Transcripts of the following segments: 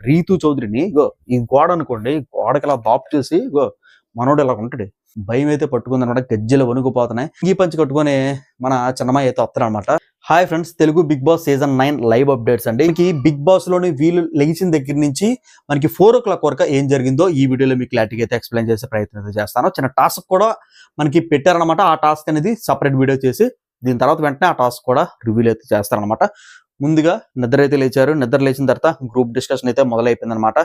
రీతు చౌదరిని ఇగో ఈ గోడ అనుకోండి, గోడకి ఇలా దాపు చేసి ఇగో మనోడు ఇలా ఉంటాడు. భయం అయితే పట్టుకుందనమాట, గజ్జలు వణుకుపోతున్నాయి. ఈ పంచి కట్టుకొని మన చిన్నమ్మాయి అయితే వస్తాడు అనమాట. Hi friends, Telugu Bigg Boss season 9 live updates అండి. మనకి బిగ్ బాస్ లోని వీళ్ళు లెగిసిన దగ్గర నుంచి మనకి 4 o'clock వరకు ఏం జరిగిందో ఈ వీడియోలో మీకు క్లారిటీగా అయితే ఎక్స్ప్లెయిన్ చేసే ప్రయత్నం అయితే చేస్తాను. చిన్న టాస్క్ కూడా మనకి పెట్టారనమాట. ఆ టాస్క్ అనేది సపరేట్ వీడియో చేసి దీని తర్వాత వెంటనే ఆ టాస్క్ కూడా రివీల్ అయితే చేస్తారనమాట. ముందుగా నిద్ర అయితే లేచారు. నిద్ర లేచిన తర్వాత గ్రూప్ డిస్కషన్ అయితే మొదలైపోయింది అనమాట.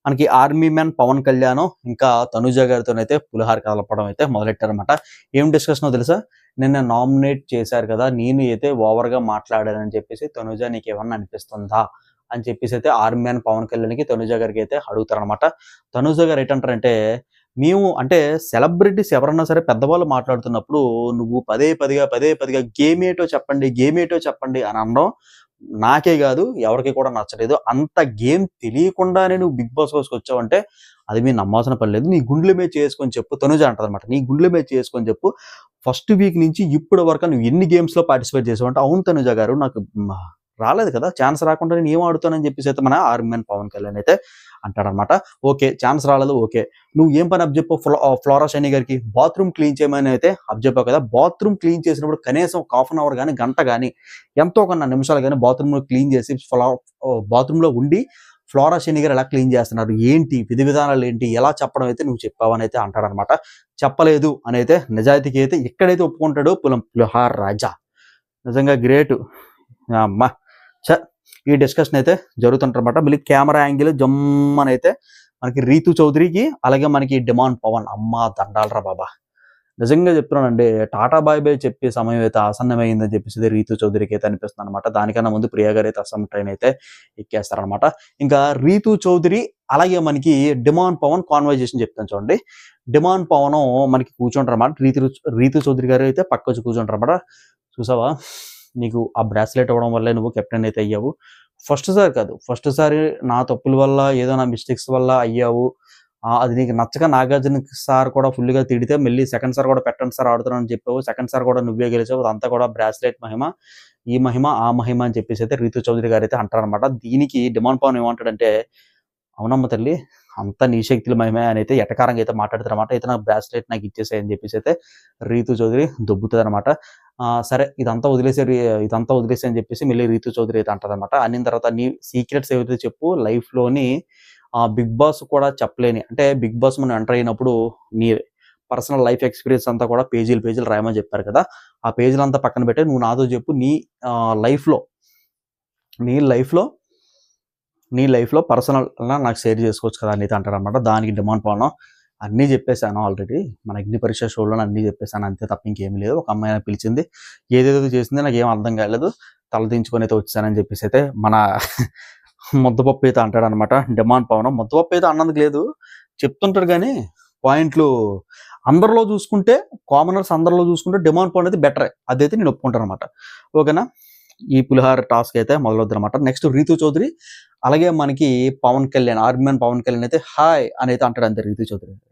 మనకి ఆర్మీ మ్యాన్ పవన్ కళ్యాణ్ ఇంకా తనుజ గారితో అయితే పులిహార కలపడం అయితే మొదలెట్టారనమాట. ఏం డిస్కషన్ తెలుసా? నిన్న నామినేట్ చేశారు కదా, నేను అయితే ఓవర్ గా మాట్లాడానని చెప్పేసి తనుజ నీకు ఏమన్నా అనిపిస్తుందా అని చెప్పేసి అయితే ఆర్మీ మ్యాన్ పవన్ కళ్యాణ్కి తనుజ గారికి అయితే అడుగుతారనమాట. తనుజ గారు ఏంటంటారంటే, మేము అంటే సెలబ్రిటీస్ ఎవరన్నా సరే పెద్దవాళ్ళు మాట్లాడుతున్నప్పుడు నువ్వు పదే పదిగా గేమ్ ఏటో చెప్పండి అని అనడం నాకే కాదు ఎవరికి కూడా నచ్చలేదు. అంత గేమ్ తెలియకుండానే నువ్వు బిగ్ బాస్ హౌస్కి వచ్చావంటే అది మీరు నమ్మాల్సిన పని లేదు. నీ గుండెల మీద చేసుకొని చెప్పు. తనుజ అంటదనమాట, నీ గుండెల మీద చేసుకొని చెప్పు. ఫస్ట్ వీక్ నుంచి ఇప్పటి వరకు నువ్వు ఎన్ని గేమ్స్ లో పార్టిసిపేట్ చేసావు అంటే, అవును తనుజ గారు నాకు రాలేదు కదా, ఛాన్స్ రాకుండా నేను ఏం ఆడుతానని చెప్పేసి అయితే మన ఆర్మీ మ్యాన్ పవన్ కళ్యాణ్ అయితే అంటాడనమాట. ఓకే, ఛాన్స్ రాలేదు, ఓకే, నువ్వు ఏం పని అబ్జెప్పు ఫ్లోరా షైని గారికి బాత్రూమ్ క్లీన్ చేయమని అయితే అబ్జెప్పావు కదా. బాత్రూమ్ క్లీన్ చేసినప్పుడు కనీసం ఒక హాఫ్ అన్ అవర్ కానీ గంట కానీ ఎంతో కొన్న నిమిషాలు కానీ బాత్రూమ్ క్లీన్ చేసి బాత్రూమ్ లో ఉండి ఫ్లోరా షైని గారు ఎలా క్లీన్ చేస్తున్నారు, ఏంటి విధి విధానాలు ఏంటి, ఎలా చెప్పడం అయితే నువ్వు చెప్పావని అయితే అంటాడనమాట. చెప్పలేదు అని అయితే నిజాయితీకి అయితే ఎక్కడైతే ఒప్పుకుంటాడో పులిహార రాజా. నిజంగా గ్రేట్ అమ్మా. ఈ డిస్కషన్ అయితే జరుగుతుంటారన్నమాట. మళ్ళీ కెమెరా యాంగిల్ జమ్మని అయితే మనకి రీతు చౌదరికి, అలాగే మనకి డిమాండ్ పవన్, అమ్మ దండాలరా బాబా. నిజంగా చెప్తున్నానండి, టాటా బాయ్ బాయ్ చెప్పే సమయం అయితే ఆసన్నమైందని చెప్పేసి రీతు చౌదరికి అయితే అనిపిస్తుంది అనమాట. దానికన్నా ముందు ప్రియా గారు అయితే అస్సాం ట్రైన్ అయితే ఎక్కేస్తారనమాట. ఇంకా రీతు చౌదరి అలాగే మనకి డిమాండ్ పవన్ కాన్వర్జేషన్ చెప్తాను చూడండి. డిమాండ్ పవన్ మనకి కూర్చుంటారు అన్నమాట. రీతు చౌదరి గారు అయితే పక్క వచ్చి కూర్చుంటారు అన్నమాట. చూసావా, నీకు ఆ బ్రాస్లెట్ అవ్వడం వల్ల నువ్వు కెప్టెన్ అయితే అయ్యావు. ఫస్ట్ సారి నా తప్పుల వల్ల, ఏదో నా మిస్టేక్స్ వల్ల అయ్యావు. అది నీకు నచ్చక నాగార్జున సార్ కూడా ఫుల్గా తిడితే మళ్ళీ సెకండ్ సార్ కూడా పెట్టండి సార్ ఆడుతున్నాను చెప్పావు. సెకండ్ సార్ కూడా నువ్వే గెలిచావు. అదంతా కూడా బ్రాస్లెట్ మహిమ, ఈ మహిమ ఆ మహిమ అని చెప్పేసి అయితే రీతు చౌదరి గారు అయితే అంటారనమాట. దీనికి డిమాండ్ పవన్ ఏమంటాడంటే, అవునమ్మ తల్లి, అంతా నీ శక్తుల మహిమే అని అయితే ఎటకారంగా అయితే మాట్లాడతారన్నమాట. అయితే నాకు బ్రాస్లెట్ నాకు ఇచ్చేసాయని చెప్పేసి అయితే రీతు చౌదరి దొబ్బుతుంది అనమాట. సరే ఇదంతా వదిలేసి అని చెప్పేసి మళ్ళీ రీతు చౌదరి అయితే అంటదనమాట. అన్న తర్వాత నీ సీక్రెట్స్ ఏవైతే చెప్పు, లైఫ్లోని బిగ్ బాస్ కూడా చెప్పలేని, అంటే బిగ్ బాస్ మనం ఎంటర్ అయినప్పుడు నీ పర్సనల్ లైఫ్ ఎక్స్పీరియన్స్ అంతా కూడా పేజీలు రాయమని చెప్పారు కదా, ఆ పేజీలు అంతా పక్కన పెట్టి నువ్వు నాతో చెప్పు, నీ లైఫ్లో పర్సనల్ నాకు షేర్ చేసుకోవచ్చు కదా అని అయితే అంటారనమాట. దానికి డిమాండ్ పవన్, అన్నీ చెప్పేశాను ఆల్రెడీ, మన అగ్ని పరీక్ష షోలో అన్నీ చెప్పేశాను, అంతే తప్ప ఇంకేమీ లేదు. ఒక అమ్మాయి పిలిచింది, ఏదేదో చేసింది నాకు ఏం అర్థం కాలేదు, తలదించుకొని అయితే వచ్చానని చెప్పేసి అయితే మన ముద్దపప్పు అయితే అంటాడనమాట. డిమాండ్ పవన్ ముద్దపప్పు అయితే అన్నందుకు లేదు, చెప్తుంటాడు కానీ పాయింట్లు అందరిలో చూసుకుంటే, కామనర్స్ అందరిలో చూసుకుంటే డిమాండ్ పవన్ అయితే బెటరే, అదైతే నేను ఒప్పుకుంటాను అనమాట. ఓకేనా, ఈ పులిహార టాస్క్ అయితే మొదలవుద్ది అనమాట. నెక్స్ట్ రీతు చౌదరి అలాగే మనకి పవన్ కళ్యాణ్, ఆర్మీ మ్యాన్ పవన్ కళ్యాణ్ అయితే హాయ్ అని అయితే అంటాడు అంతే.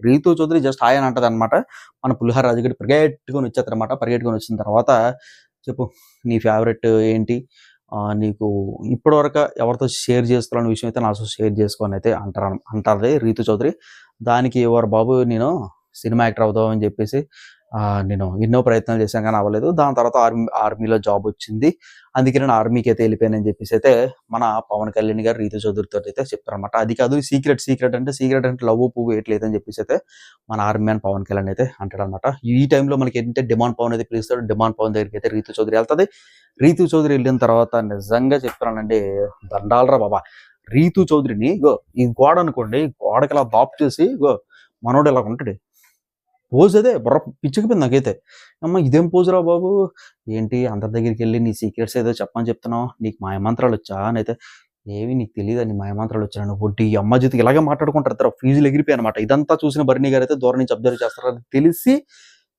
రీతు చౌదరి జస్ట్ హాయ్ అని అంటది అనమాట. మన పులిహార రాజుగడ్డి పరిగెట్టుకొని వచ్చేస్తారనమాట. పరిగెట్టుకొని వచ్చిన తర్వాత, చెప్పు నీ ఫేవరెట్ ఏంటి, నీకు ఇప్పటివరకు ఎవరితో షేర్ చేసుకోవాలనే విషయం అయితే నాతో షేర్ చేసుకొని అయితే అంటారు రీతు చౌదరి. దానికి ఎవరు బాబు, నేను సినిమా యాక్టర్ అవుతామని చెప్పేసి నేను ఎన్నో ప్రయత్నాలు చేశాను కానీ అవ్వలేదు. దాని తర్వాత ఆర్మీలో జాబ్ వచ్చింది, అందుకే నేను ఆర్మీకి అయితే వెళ్ళిపోయానని చెప్పేసి అయితే మన పవన్ కళ్యాణ్ గారు రీతు చౌదరితో అయితే చెప్తారనమాట. అది కాదు సీక్రెట్ అంటే లవ్ పువ్వు వేయట్లేదని చెప్పేసి అయితే మన ఆర్మీ మ్యాన్ పవన్ కళ్యాణ్ అయితే అంటాడనమాట. ఈ టైంలో మనకి ఏంటంటే డిమాండ్ పవన్ అయితే పిలుస్తాడు. డిమాండ్ పవన్ దగ్గరికి అయితే రీతు చౌదరి వెళ్తుంది. రీతు చౌదరి వెళ్ళిన తర్వాత నిజంగా చెప్తున్నానండి, దండాలరా బాబా. రీతు చౌదరిని ఈ గోడ అనుకోండి, గోడకి ఇలా దాపు చేసి మనోడు ఇలా ఉంటాడు. పోజ్ అదే బుర్ర పిచ్చుకుపోయింది నాకైతే. అమ్మ ఇదేం పోజురా బాబు, ఏంటి అందరి దగ్గరికి వెళ్ళి నీ సీక్రెట్స్ ఏదో చెప్పని చెప్తున్నావు, నీకు మాయమంత్రాలు వచ్చా అని అయితే, ఏవి నీకు తెలియదు నీ మాయమంత్రాలు వచ్చాను వడ్డీ అమ్మ జీతికి ఇలాగే మాట్లాడుకుంటారు. ఫీజులు ఎగిరిపోయి అనమాట. ఇదంతా చూసిన బర్నీ గారు అయితే దూరం నుంచి అబ్జర్వ్ చేస్తారు. అది తెలిసి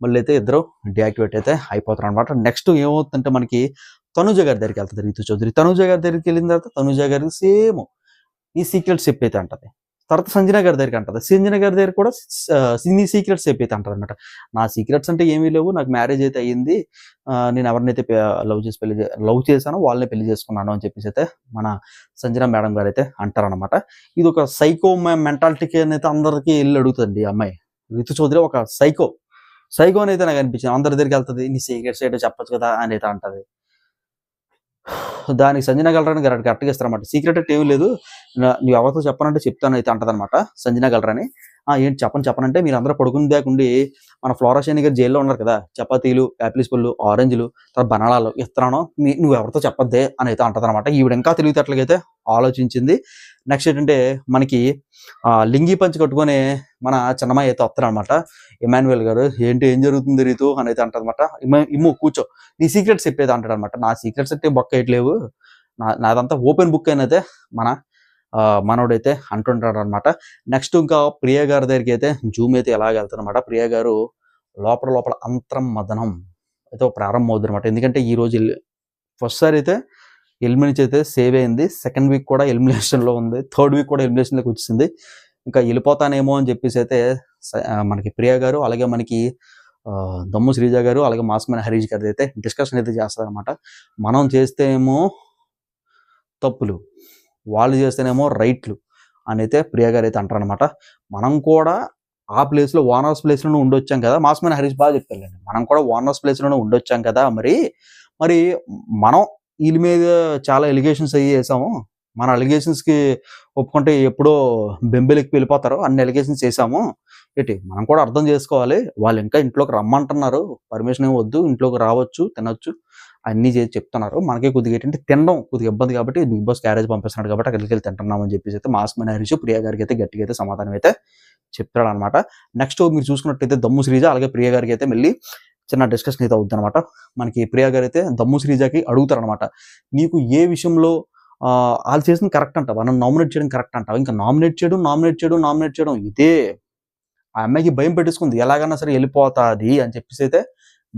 మళ్ళీ అయితే ఇద్దరు డియాక్టివేట్ అయితే అయిపోతారు అనమాట. నెక్స్ట్ ఏమవుతుందంటే మనకి తనుజ గారి దగ్గరికి వెళ్తుంది రీతు చౌదరి. తనుజ గారి దగ్గరికి వెళ్ళిన తర్వాత తనుజ గారికి సేమ్ ఈ సీక్రెట్స్ చెప్పైతే అంటది. తర్వాత సంజన గారి దగ్గరికి అంటది. సంజన గారి దగ్గర కూడా నీ సీక్రెట్స్ చెప్పైతే అంటదనమాట. నా సీక్రెట్స్ అంటే ఏమీ లేవు. నాకు మ్యారేజ్ అయితే అయ్యింది. నేను ఎవరినైతే లవ్ చేశానో వాళ్ళనే పెళ్లి చేసుకున్నాను అని చెప్పేసి అయితే మన సంజన మేడం గారు అయితే అంటారనమాట. ఇది ఒక సైకో మెంటాలిటీకి అయితే అందరికీ వెళ్ళి అడుగుతుంది ఈ అమ్మాయి. రితు చౌదరి ఒక సైకో అని అయితే నాకు అనిపించింది. అందరి దగ్గరికి వెళ్తుంది. నీ సీక్రెట్స్ ఏంటో చెప్పొచ్చు కదా అని అయితే అంటది. దానికి సంజన గల్రాని కరెక్ట్‌గా ఇస్తారన్నమాట. సీక్రెట్ అంటే ఏమీ లేదు. నువ్వు ఎవరితో చెప్పనంటే చెప్తాను అయితే అంటదనమాట సంజన గల్రాని. ఏంటి చెప్పనంటే మీరందరూ పడుకుని దాకుండి మన ఫ్లోరా శైని గారు జైల్‌లో ఉన్నారు కదా! చపాతీలు, యాపిల్స్ పళ్ళు, ఆరెంజ్‌లు, తర్వాత బనానాలు ఇస్తున్నాను. నువ్వెవరితో చెప్పొద్దే అని అయితే అంటదనమాట. ఈవిడ ఇంకా తెలివితేటలుగైతే ఆలోచించింది. నెక్స్ట్ ఏంటంటే మనకి లింగి పంచె కట్టుకొని మన చిన్నమ్మాయి అయితే వస్తారనమాట. ఇమాన్యుయల్ గారు ఏం జరుగుతుంది రితు అని అయితే అంటదనమాట. ఇమ్ము కూర్చో నీ సీక్రెట్స్ చెప్పేది అంటాడనమాట. నా సీక్రెట్స్ అంటే బొక్కయట్లేవు. నాదంతా ఓపెన్ బుక్ అయినదే మన మనోడైతే అంటుంటాడు అనమాట. నెక్స్ట్ ఇంకా ప్రియ గారి దగ్గరికి అయితే జూమ్ అయితే ఎలాగ వెళ్తారనమాట. ప్రియ గారు లోపల అంతరం మదనం అయితే ప్రారంభం అవుతుంది అనమాట. ఎందుకంటే ఈ రోజు ఫస్ట్ సారి అయితే ఎలిమినేషన్ అయితే సేవ్ అయింది. సెకండ్ వీక్ కూడా ఎలిమినేషన్లో ఉంది. థర్డ్ వీక్ కూడా ఎలిమినేషన్లోకి వచ్చింది. ఇంకా వెళ్ళిపోతానేమో అని చెప్పేసి అయితే మనకి ప్రియ గారు అలాగే మనకి దమ్ము శ్రీజ గారు అలాగే మాస్మన్ హరీష్ గారి అయితే డిస్కషన్ అయితే చేస్తారనమాట. మనం చేస్తేనేమో తప్పులు, వాళ్ళు చేస్తేనేమో రైట్లు అని అయితే ప్రియ గారు అయితే అంటారనమాట. మనం కూడా ఆ ప్లేస్లో ఓనర్స్ ప్లేస్లోనే ఉండొచ్చాం కదా. మాస్మన్ హరీష్ బాగా చెప్తారండి. మనం కూడా ఓనర్స్ ప్లేస్లోనే ఉండొచ్చాం కదా. మరి మనం వీళ్ళ మీద చాలా ఎలిగేషన్స్ అయ్యి వేసాము. మన ఎలిగేషన్స్కి ఒప్పుకుంటే ఎప్పుడో బెంబెలెక్కి వెళ్ళిపోతారు. అన్ని ఎలిగేషన్స్ చేసాము. మనం కూడా అర్థం చేసుకోవాలి. వాళ్ళు ఇంకా ఇంట్లోకి రమ్మంటున్నారు. పర్మిషన్ వద్దు, ఇంట్లోకి రావచ్చు, తినొచ్చు, అన్నీ చేసి చెప్తున్నారు. మనకే కొద్దిగా ఏంటంటే తినడం కొద్దిగా ఇబ్బంది కాబట్టి బిగ్ బాస్ క్యారేజ్ పంపిస్తున్నాడు కాబట్టి అక్కడికి వెళ్ళి తింటున్నామని చెప్పేసి అయితే మాస్మన్ హరీష్ ప్రియ గారికి అయితే గట్టిగా అయితే సమాధానం అయితే చెప్తాడు అనమాట. నెక్స్ట్ మీరు చూసుకున్నట్టయితే దమ్ము శ్రీజ అలాగే ప్రియ గారికి అయితే మళ్ళీ చిన్న డిస్కషన్ అయితే అవుతుంది అనమాట. మనకి ప్రియ గారు అయితే దమ్ము శ్రీజకి అడుగుతారనమాట. నీకు ఏ విషయంలో వాళ్ళు చేసిన కరెక్ట్ అంటావా, నన్ను నామినేట్ చేయడం కరెక్ట్ అంటావా, ఇంకా నామినేట్ చేయడం ఇదే ఆ అమ్మాయికి భయం పెట్టేసుకుంది. ఎలాగన్నా సరే వెళ్ళిపోతాది అని చెప్పేసి అయితే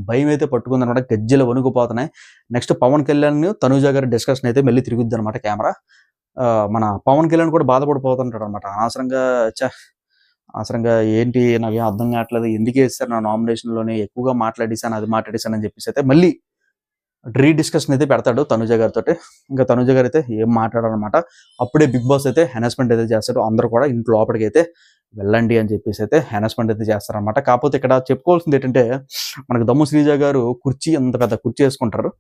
భయం అయితే పట్టుకుంది అనమాట. గజ్జెలు వణుకుపోతున్నాయి. నెక్స్ట్ పవన్ కళ్యాణ్ తనూజ గారి డిస్కషన్ అయితే మళ్ళీ తిరుగుద్ది అనమాట కెమెరా. మన పవన్ కళ్యాణ్ కూడా బాధపడిపోతుంటాడు అనమాట. అనవసరంగా ఏంటి నాకేం అర్థం కావట్లేదు, ఎందుకు వేస్తారు నా నామినేషన్లోనే, ఎక్కువగా మాట్లాడేశాను అది మాట్లాడేశాను అని చెప్పేసి అయితే మళ్ళీ డిస్కషన్ అయితే పెడతాడు తనుజ గారితో. ఇంకా తనుజ గారు అయితే ఏం మాట్లాడాలన్నమాట. అప్పుడే బిగ్ బాస్ అయితే అనౌన్స్మెంట్ అయితే చేస్తాడు. అందరూ కూడా ఇంట్లో లోపలికి అయితే వెళ్ళండి అని చెప్పేసి అయితే అనౌన్స్మెంట్ అయితే చేస్తారనమాట. కాకపోతే ఇక్కడ చెప్పుకోవాల్సింది ఏంటంటే మనకు దమ్ము శ్రీజ గారు అంత పెద్ద కుర్చీ వేసుకుంటారు.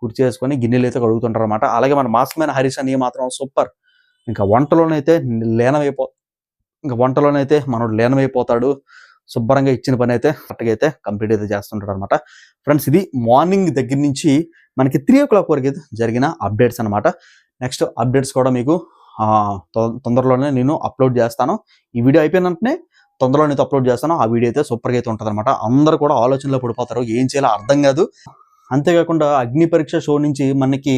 కుర్చీ వేసుకొని గిన్నెలు అయితే కడుగుతుంటారు అనమాట. అలాగే మన మాస్కమైన హరీష్ అని మాత్రం సూపర్. ఇంకా వంటలోనైతే మనోడు లీనమైపోతాడు. శుభ్రంగా ఇచ్చిన పని అయితే కరెక్ట్గా అయితే కంప్లీట్ అయితే చేస్తుంటాడు అనమాట. ఫ్రెండ్స్, ఇది మార్నింగ్ దగ్గర నుంచి మనకి 3 o'clock వరకు అయితే జరిగిన అప్డేట్స్ అనమాట. నెక్స్ట్ అప్డేట్స్ కూడా మీకు తొందరలోనే నేను అప్లోడ్ చేస్తాను. ఈ వీడియో అయిపోయిన వెంటనే తొందరలోనే అప్లోడ్ చేస్తాను. ఆ వీడియో అయితే సూపర్గా అయితే ఉంటుంది అనమాట. అందరూ కూడా ఆలోచనలో పడిపోతారు, ఏం చేయాలో అర్థం కాదు. అంతేకాకుండా అగ్ని పరీక్ష షో నుంచి మనకి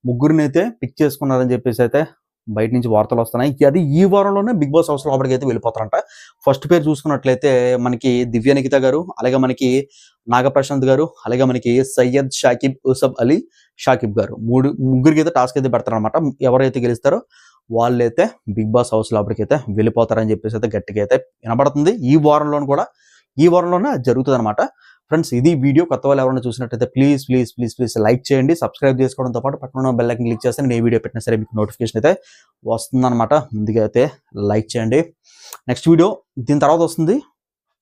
ముగ్గురిని అయితే పిక్ చేసుకున్నారని చెప్పేసి అయితే బయట నుంచి వార్తలు వస్తున్నాయి. అది ఈ వారంలోనే బిగ్ బాస్ హౌస్ లోపలికి అయితే వెళ్ళిపోతారంట. ఫస్ట్ పేరు చూసుకున్నట్లయితే మనకి దివ్య నిఖిత గారు, అలాగే మనకి నాగప్రశాంత్ గారు, అలాగే మనకి సయ్యద్ షాకిబ్ యూసఫ్ అలీ షాకిబ్ గారు, ముగ్గురికి అయితే టాస్క్ అయితే పెడతారనమాట. ఎవరైతే గెలుస్తారో వాళ్ళైతే బిగ్ బాస్ హౌస్ లోపలికి అయితే వెళ్ళిపోతారని చెప్పేసి అయితే గట్టిగా అయితే వినబడుతుంది. ఈ వారంలోనే జరుగుతుంది అనమాట. ఫ్రెండ్స్, ఇది వీడియో. కొత్త వాళ్ళు ఎవరైనా చూసినట్టయితే ప్లీజ్ లైక్ చేయండి. సబ్స్క్రైబ్ చేసుకోవడంతో పాటు పక్కన బెల్ ఐకాన్ క్లిక్ చేస్తే నేను ఏ వీడియో పెట్టినా సరే మీకు నోటిఫికేషన్ అయితే వస్తుందన్నమాట. ముందుగా అయితే లైక్ చేయండి. నెక్స్ట్ వీడియో దీని తర్వాత వస్తుంది.